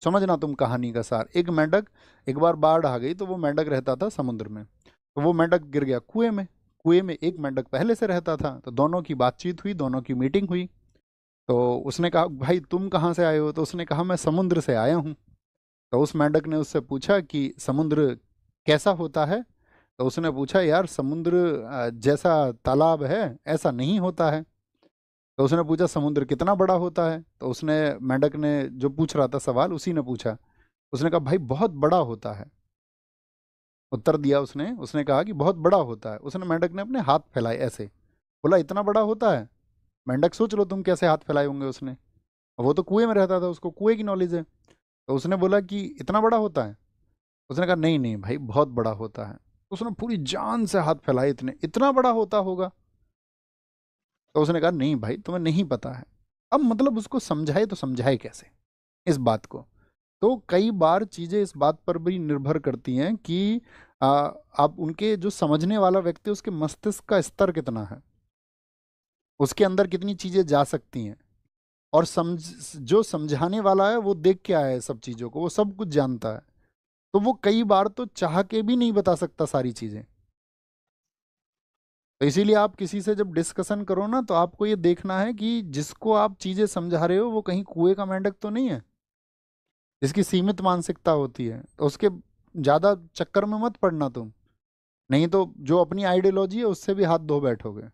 समझना तुम कहानी का सार। एक मेंढक, एक बार बाढ़ आ गई तो वो मेंढक रहता था समुद्र में, तो वो मेंढक गिर गया कुएं में। कुएं में एक मेंढक पहले से रहता था, तो दोनों की बातचीत हुई, दोनों की मीटिंग हुई। तो उसने कहा भाई तुम कहाँ से आए हो? तो उसने कहा मैं समुद्र से आया हूँ। तो उस मेंढक ने उससे पूछा कि समुद्र कैसा होता है? तो उसने पूछा यार समुद्र जैसा तालाब है ऐसा नहीं होता है। तो उसने पूछा समुद्र कितना बड़ा होता है? तो उसने, मेंढक ने जो पूछ रहा था सवाल उसी ने पूछा। उसने कहा भाई बहुत बड़ा होता है। उत्तर दिया उसने। उसने कहा कि बहुत बड़ा होता है। उसने, मेंढक ने अपने हाथ फैलाए ऐसे, बोला इतना बड़ा होता है? मेंढक सोच लो तुम कैसे हाथ फैलाए होंगे उसने। वो तो कुएं में रहता था, उसको कुएं की नॉलेज है। तो उसने बोला कि इतना बड़ा होता है? उसने कहा नहीं नहीं भाई बहुत बड़ा होता है। उसने पूरी जान से हाथ फैलाए, इतने इतना बड़ा होता होगा। तो उसने कहा नहीं भाई तुम्हें नहीं पता है। अब मतलब उसको समझाए तो समझाए कैसे इस बात को? तो कई बार चीजें इस बात पर भी निर्भर करती हैं कि आ, आप उनके जो समझने वाला व्यक्ति है उसके मस्तिष्क का स्तर कितना है, उसके अंदर कितनी चीजें जा सकती हैं। और समझ, जो समझाने वाला है वो देख के आया है सब चीजों को, वो सब कुछ जानता है। तो वो कई बार तो चाह के भी नहीं बता सकता सारी चीजें। तो इसीलिए आप किसी से जब डिस्कशन करो ना, तो आपको ये देखना है कि जिसको आप चीजें समझा रहे हो वो कहीं कुएं का मेंढक तो नहीं है, जिसकी सीमित मानसिकता होती है। तो उसके ज्यादा चक्कर में मत पड़ना तुम, नहीं तो जो अपनी आइडियोलॉजी है उससे भी हाथ धो बैठोगे।